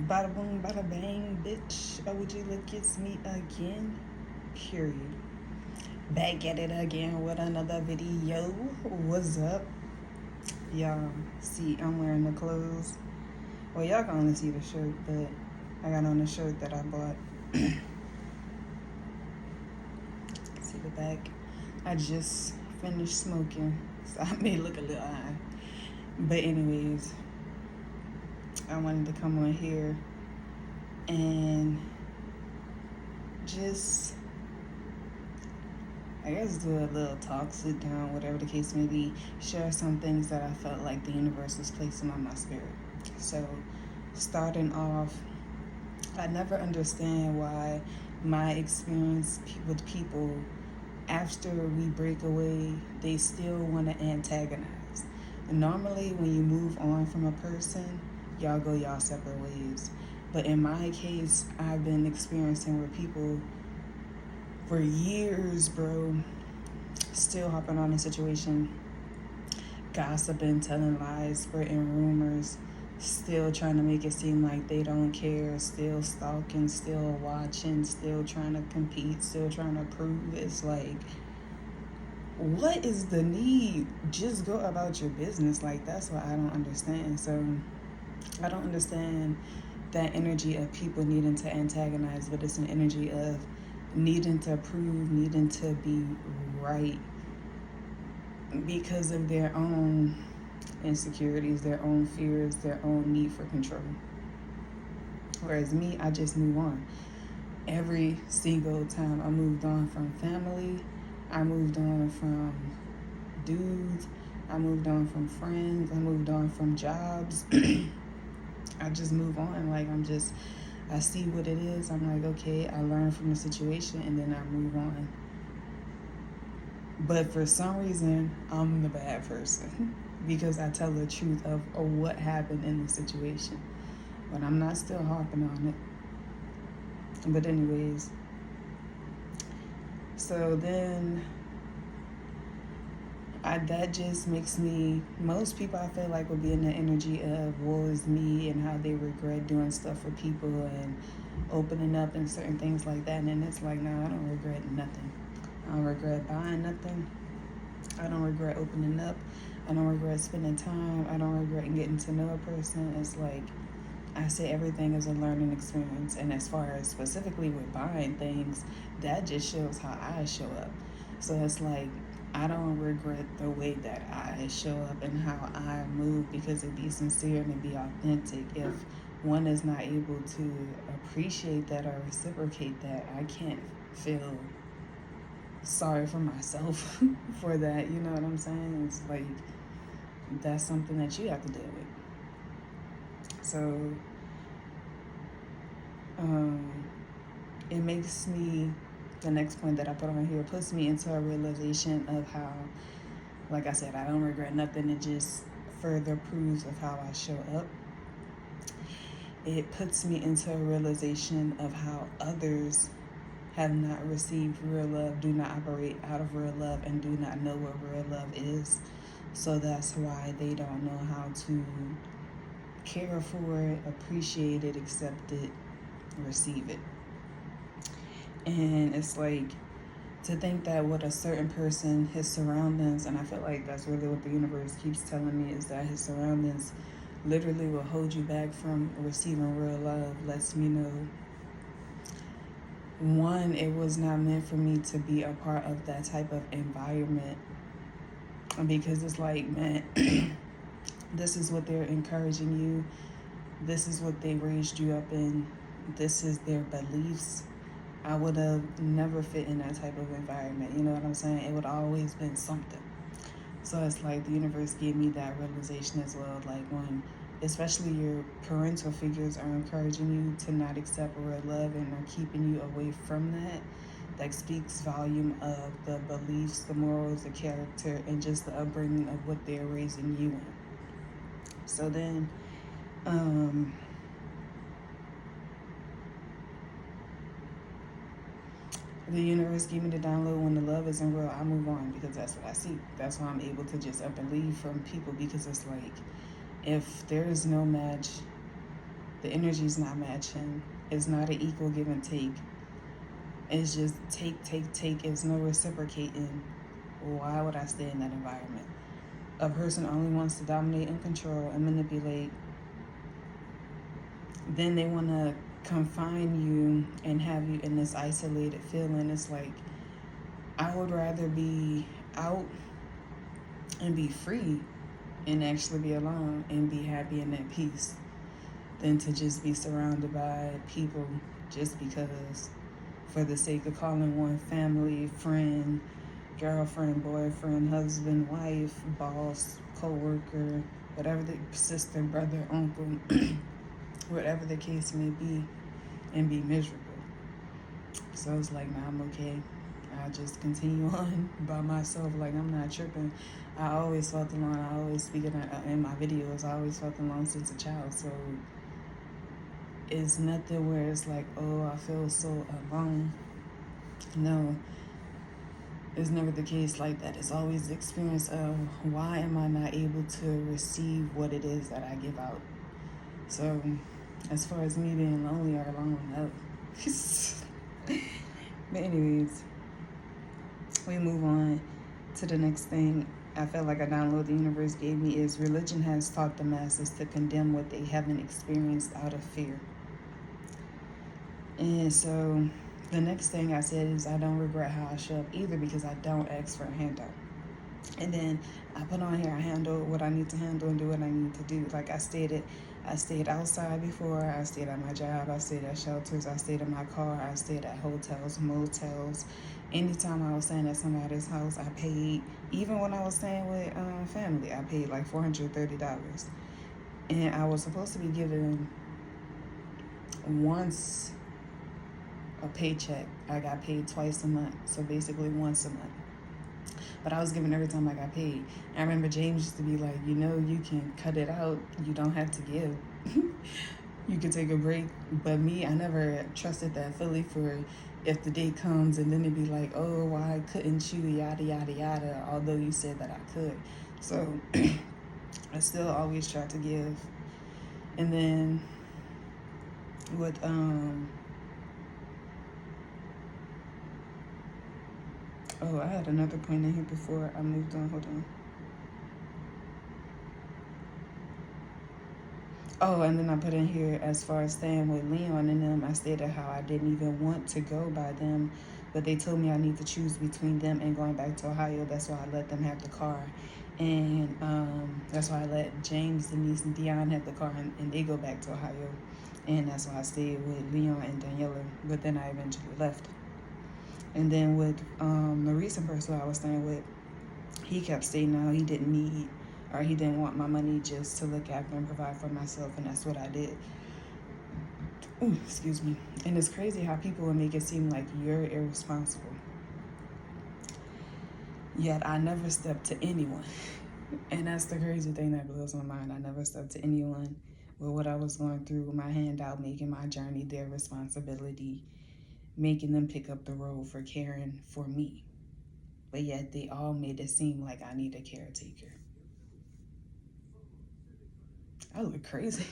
Bada boom, bada bang, bitch. OG, look, it's me again. Period. Back at it again with another video. What's up? Y'all see, I'm wearing the clothes. Well, y'all can only see the shirt, but I got on the shirt that I bought. See the back? I just finished smoking, so I may look a little high. But, anyways, I wanted to come on here and just I guess do a little talk, sit down, whatever the case may be, share some things that I felt like the universe was placing on my spirit. So, starting off, I never understand why my experience with people after we break away, they still want to antagonize. And normally, when you move on from a person, y'all go y'all separate ways. But in my case, I've been experiencing where people for years, bro, still hopping on a situation, gossiping, telling lies, spreading rumors, still trying to make it seem like they don't care, still stalking, still watching, still trying to compete, still trying to prove. It's like, what is the need? Just go about your business. Like, that's what I don't understand. So I don't understand that energy of people needing to antagonize, but it's an energy of needing to prove, needing to be right because of their own insecurities, their own fears, their own need for control. Whereas me, I just move on. Every single time I moved on from family, I moved on from dudes, I moved on from friends, I moved on from jobs. I just move on. Like, I see what it is. I'm like, okay, I learn from the situation and then I move on. But for some reason, I'm the bad person because I tell the truth of what happened in the situation. But I'm not still harping on it. But anyways, so then that just makes me, most people I feel like would be in the energy of woe is me and how they regret doing stuff for people and opening up and certain things like that. And then it's like, no, I don't regret nothing. I don't regret buying nothing. I don't regret opening up. I don't regret spending time. I don't regret getting to know a person. It's like, I say everything is a learning experience. And as far as specifically with buying things, that just shows how I show up. So it's like, I don't regret the way that I show up and how I move because it be sincere and it be authentic. If one is not able to appreciate that or reciprocate that, I can't feel sorry for myself for that. You know what I'm saying? It's like, that's something that you have to deal with. So, it makes me, the next point that I put on here puts me into a realization of how, like I said, I don't regret nothing. It just further proves of how I show up. It puts me into a realization of how others have not received real love, do not operate out of real love, and do not know what real love is. So that's why they don't know how to care for it, appreciate it, accept it, receive it. And it's like, to think that with a certain person, his surroundings, and I feel like that's really what the universe keeps telling me, is that his surroundings literally will hold you back from receiving real love, lets me know, one, it was not meant for me to be a part of that type of environment. Because it's like, man, this is what they're encouraging you. This is what they raised you up in. This is their beliefs. I would have never fit in that type of environment. You know what I'm saying? It would always been something. So it's like the universe gave me that realization as well. Like, when especially your parental figures are encouraging you to not accept real love and are keeping you away from that, that speaks volume of the beliefs, the morals, the character, and just the upbringing of what they're raising you in. So then, the universe gave me the download, when the love isn't real, I move on because that's what I see. That's why I'm able to just up and leave from people, because it's like, if there is no match, The energy's not matching. It's not an equal give and take. It's just take, take, take. It's no reciprocating. Why would I stay in that environment? A person only wants to dominate and control and manipulate. Then they want to confine you and have you in this isolated feeling. It's like, I would rather be out and be free and actually be alone and be happy in that peace than to just be surrounded by people just because, for the sake of calling one family, friend, girlfriend, boyfriend, husband, wife, boss, co-worker, whatever the sister, brother, uncle, whatever the case may be, and be miserable. So it's like, nah, I'm okay. I just continue on by myself. Like, I'm not tripping. I always felt alone. I always speak in my videos. I always felt alone since a child. So it's nothing where it's like, oh, I feel so alone. No, it's never the case like that. It's always the experience of, why am I not able to receive what it is that I give out? So as far as me being lonely or alone, no. But anyways, we move on to the next thing. I felt like a download the universe gave me is, religion has taught the masses to condemn what they haven't experienced out of fear. And so the next thing I said is, I don't regret how I show up either, because I don't ask for a handout. And then I put on here, I handle what I need to handle and do what I need to do. Like I stated, I stayed outside before, I stayed at my job, I stayed at shelters, I stayed in my car, I stayed at hotels, motels. Anytime I was staying at somebody's house, I paid. Even when I was staying with family, I paid like $430. And I was supposed to be given once a paycheck. I got paid twice a month, so basically once a month. But I was given every time I got paid. I remember James used to be like, you can cut it out. You don't have to give. You can take a break. But me, I never trusted that fully for, if the day comes and then it'd be like, oh, why couldn't you, yada, yada, yada, although you said that I could. So I still always try to give. And then with, oh, I had another point in here before I moved on. Hold on. Oh, and then I put in here, as far as staying with Leon and them, I stated how I didn't even want to go by them, but they told me I need to choose between them and going back to Ohio. That's why I let them have the car. And that's why I let James, Denise, and Dion have the car, and they go back to Ohio. And that's why I stayed with Leon and Daniela, but then I eventually left. And then with the recent person I was staying with, he kept stating how he didn't need, or he didn't want my money just to look after and provide for myself, and that's what I did. Ooh, excuse me. And it's crazy how people will make it seem like you're irresponsible. Yet I never stepped to anyone. And that's the crazy thing that blows my mind. I never stepped to anyone with what I was going through, with my hand out, making my journey their responsibility, making them pick up the role for caring for me. But yet they all made it seem like I need a caretaker. I look crazy.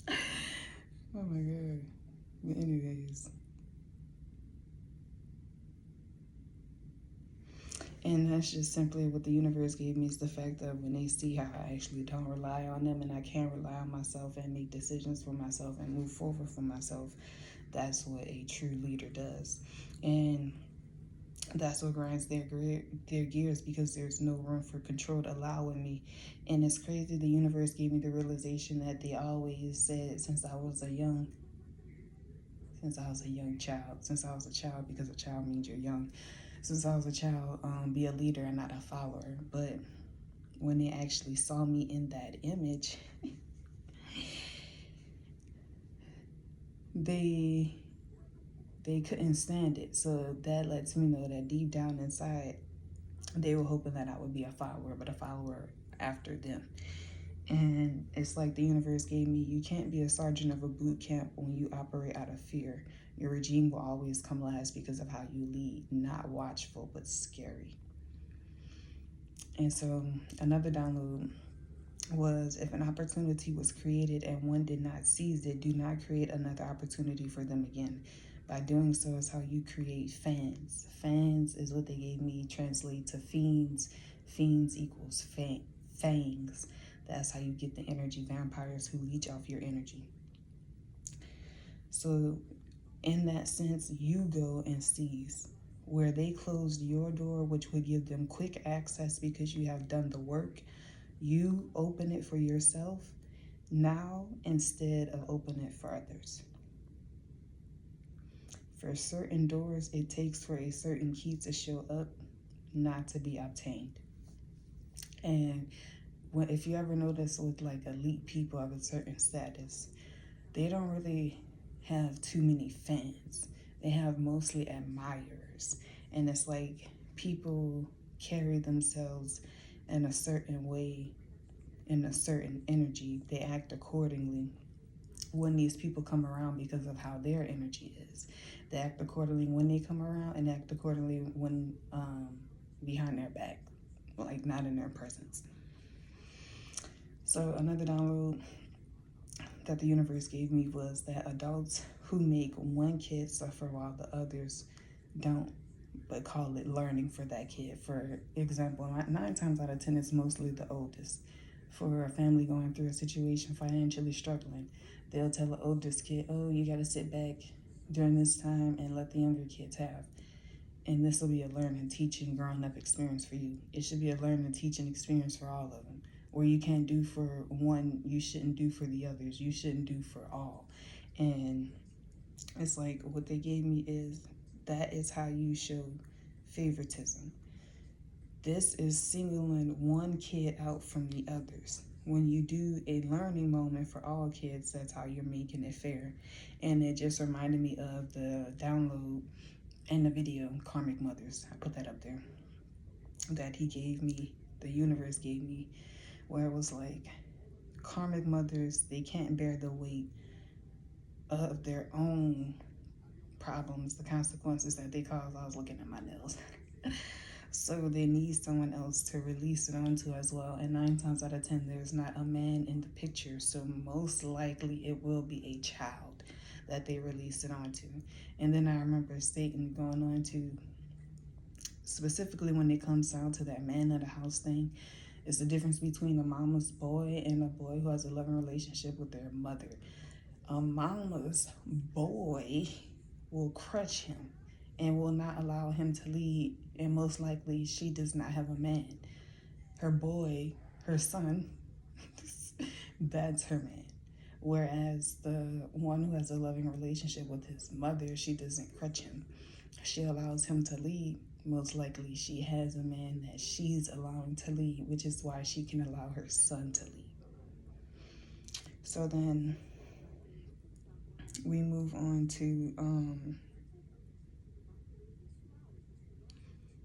Oh my God. But anyways. And that's just simply what the universe gave me, is the fact that when they see how I actually don't rely on them and I can rely on myself and make decisions for myself and move forward for myself, that's what a true leader does. And that's what grinds their gears, because there's no room for control to allow with me. And it's crazy, the universe gave me the realization that they always said since I was a young child, because a child means you're young. Since I was a child, be a leader and not a follower. But when they actually saw me in that image, they couldn't stand it. So that lets me know that deep down inside, they were hoping that I would be a follower, but a follower after them. And it's like the universe gave me, you can't be a sergeant of a boot camp when you operate out of fear. Your regime will always come last because of how you lead, not watchful, but scary. And so another download was, if an opportunity was created and one did not seize it, do not create another opportunity for them again. By doing so is how you create fans. Fans is what they gave me, translate to fiends. Fiends equals fangs. That's how you get the energy vampires who leech off your energy. So in that sense, you go and seize. Where they closed your door, which would give them quick access because you have done the work, you open it for yourself now instead of open it for others. For certain doors, it takes for a certain key to show up, not to be obtained. And if you ever notice with like elite people of a certain status, they don't really have too many fans. They have mostly admirers. And it's like people carry themselves in a certain way, in a certain energy. They act accordingly when these people come around because of how their energy is. They act accordingly when they come around and act accordingly when behind their back, like not in their presence. So another download that the universe gave me was that adults who make one kid suffer while the others don't, but call it learning for that kid. For example, 9 times out of 10, it's mostly the oldest. For a family going through a situation financially struggling, they'll tell the oldest kid, oh, you got to sit back during this time and let the younger kids have. And this will be a learning, teaching, growing up experience for you. It should be a learning, teaching experience for all of them. Where you can't do for one, you shouldn't do for the others. You shouldn't do for all. And it's like what they gave me is that is how you show favoritism. This is singling one kid out from the others. When you do a learning moment for all kids, that's how you're making it fair. And it just reminded me of the download and the video, Karmic Mothers. I put that up there. That he gave me, the universe gave me, where it was like, karmic mothers, they can't bear the weight of their own problems, the consequences that they cause. I was looking at my nails. So they need someone else to release it onto as well. And 9 times out of 10, there's not a man in the picture. So most likely it will be a child that they release it onto. And then I remember Satan going on to, specifically when it comes down to that man of the house thing, it's the difference between a mama's boy and a boy who has a loving relationship with their mother. A mama's boy will crush him and will not allow him to lead, and most likely she does not have a man. Her boy, her son, that's her man. Whereas the one who has a loving relationship with his mother, she doesn't crutch him. She allows him to lead. Most likely she has a man that she's allowing to lead, which is why she can allow her son to lead. So then we move on to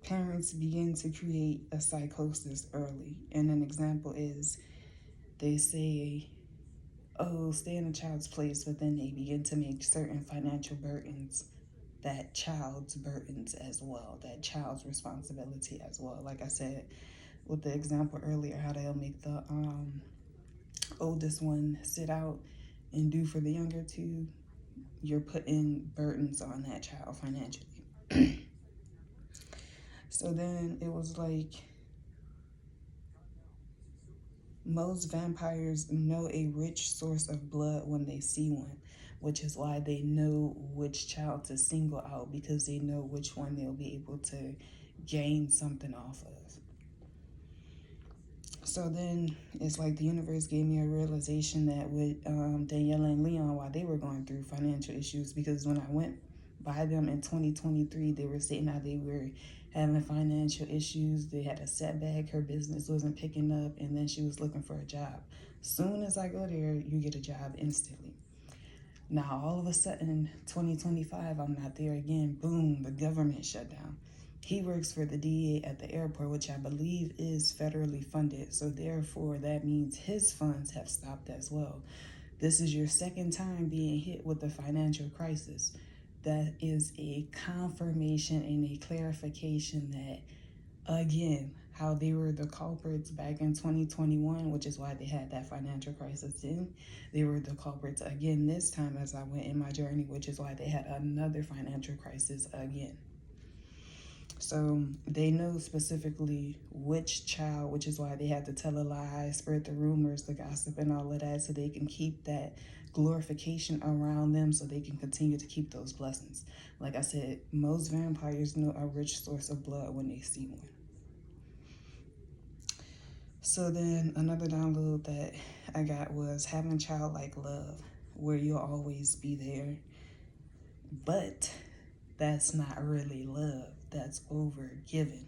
parents begin to create a psychosis early. And an example is they say, oh, stay in a child's place, but then they begin to make certain financial burdens that child's burdens as well, that child's responsibility as well. Like I said with the example earlier, how they'll make the oldest one sit out and do for the younger two, you're putting burdens on that child financially. So then it was like, most vampires know a rich source of blood when they see one, which is why they know which child to single out, because they know which one they'll be able to gain something off of. So then it's like the universe gave me a realization that with Daniela and Leon, while they were going through financial issues, because when I went by them in 2023, they were stating how they were having financial issues. They had a setback. Her business wasn't picking up, and then she was looking for a job. Soon as I go there, you get a job instantly. Now, all of a sudden, 2025, I'm not there again. Boom, the government shut down. He works for the DA at the airport, which I believe is federally funded. So therefore, that means his funds have stopped as well. This is your second time being hit with a financial crisis. That is a confirmation and a clarification that, again, how they were the culprits back in 2021, which is why they had that financial crisis then. They were the culprits again this time as I went in my journey, which is why they had another financial crisis again. So they know specifically which child, which is why they had to tell a lie, spread the rumors, the gossip, and all of that, so they can keep that glorification around them so they can continue to keep those blessings. Like I said, most vampires know a rich source of blood when they see one. So then another download that I got was having childlike love, where you'll always be there. But that's not really love, that's overgiving.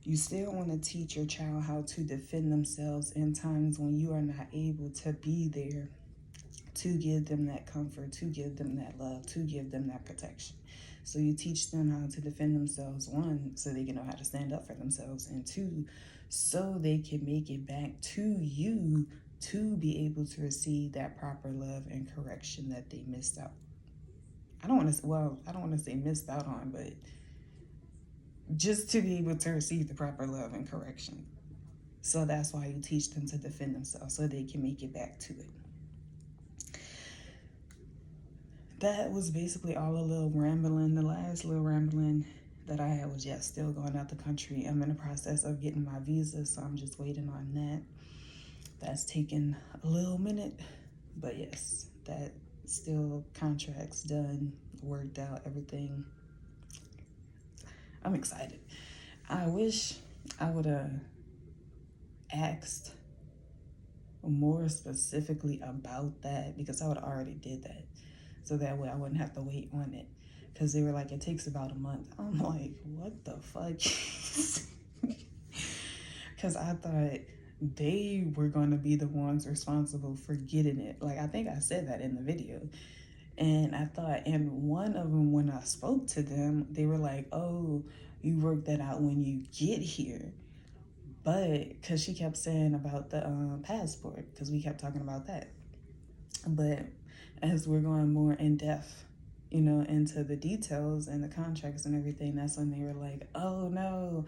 You still want to teach your child how to defend themselves in times when you are not able to be there to give them that comfort, to give them that love, to give them that protection. So you teach them how to defend themselves, one, so they can know how to stand up for themselves, and two, so they can make it back to you to be able to receive that proper love and correction that they missed out. I don't want to say missed out on, but just to be able to receive the proper love and correction. So that's why you teach them to defend themselves so they can make it back to it. That was basically all a little rambling. The last little rambling that I had was still going out the country. I'm in the process of getting my visa, so I'm just waiting on that. That's taking a little minute, but yes, that still contracts done, worked out, everything. I'm excited. I wish I would have asked more specifically about that, because I would have already did that. So that way I wouldn't have to wait on it. Because they were like, it takes about a month. I'm like, what the fuck? Because I thought they were going to be the ones responsible for getting it. Like, I think I said that in the video. And I thought, and one of them, when I spoke to them, they were like, oh, you work that out when you get here. But, because she kept saying about the passport, because we kept talking about that. But as we're going more in depth, into the details and the contracts and everything, that's when they were like, oh no,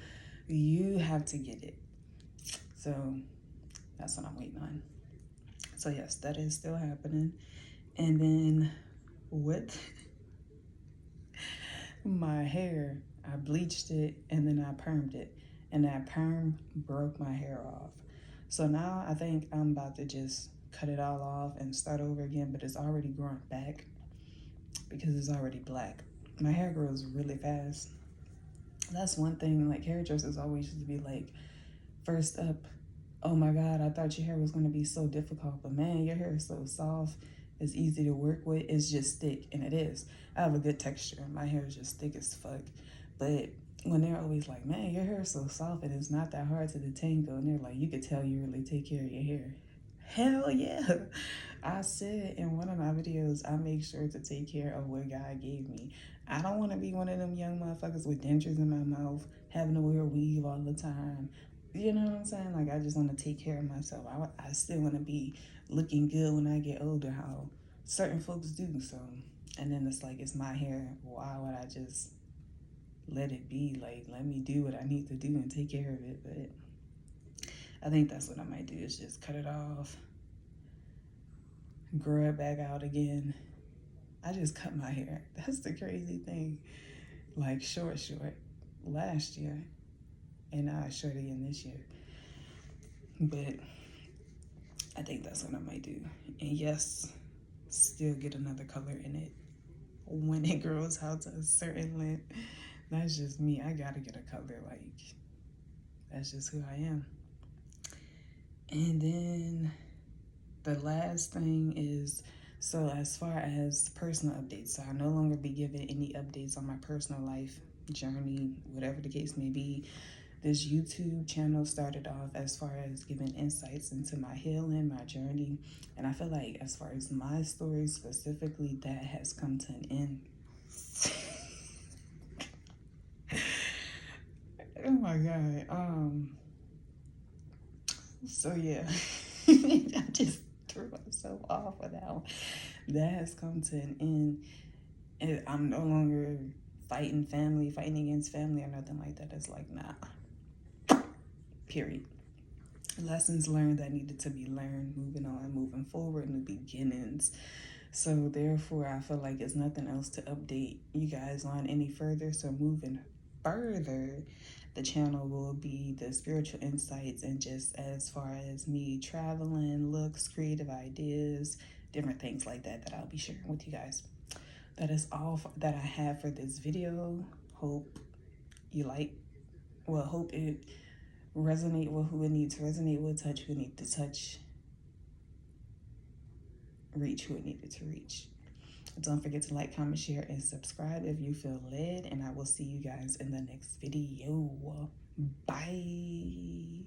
you have to get it. So that's what I'm waiting on. So yes, that is still happening. And then with my hair, I bleached it and then I permed it. And that perm broke my hair off. So now I think I'm about to just cut it all off and start over again, but it's already growing back because it's already black. My hair grows really fast. That's one thing, like hairdressers always used to be like, first up, oh my God, I thought your hair was gonna be so difficult, but man, your hair is so soft. It's easy to work with. It's just thick, and it is. I have a good texture. My hair is just thick as fuck. But when they're always like, man, your hair is so soft and it's not that hard to detangle, and they're like, you could tell you really take care of your hair. Hell yeah. I said in one of my videos, I make sure to take care of what God gave me. I don't want to be one of them young motherfuckers with dentures in my mouth, having to wear a weave all the time. You know what I'm saying? Like, I just want to take care of myself. I still want to be looking good when I get older, how certain folks do. So, and then it's like, it's my hair. Why would I just let it be? Like, let me do what I need to do and take care of it. But I think that's what I might do, is just cut it off, grow it back out again. I just cut my hair. That's the crazy thing. Like, short last year, and now I short again this year. But I think that's what I might do. And yes, still get another color in it when it grows out to a certain length. That's just me. I gotta get a color. Like, that's just who I am. And then the last thing is, so as far as personal updates, so I no longer be giving any updates on my personal life journey, whatever the case may be. This YouTube channel started off as far as giving insights into my healing, my journey. And I feel like as far as my story specifically, that has come to an end. Oh my God. So yeah, I just threw myself off of that one. That has come to an end. And I'm no longer fighting against family or nothing like that. It's like, nah. period. Lessons learned that needed to be learned, moving on, moving forward, new beginnings. So therefore, I feel like it's nothing else to update you guys on any further. So moving further, the channel will be the spiritual insights and just as far as me traveling, looks, creative ideas, different things like that that I'll be sharing with you guys. That is all that I have for this video. Hope you hope it resonate with who it needs to resonate with, touch who it needs to touch, reach who it needed to reach. Don't forget to like, comment, share, and subscribe if you feel led. And I will see you guys in the next video. Bye.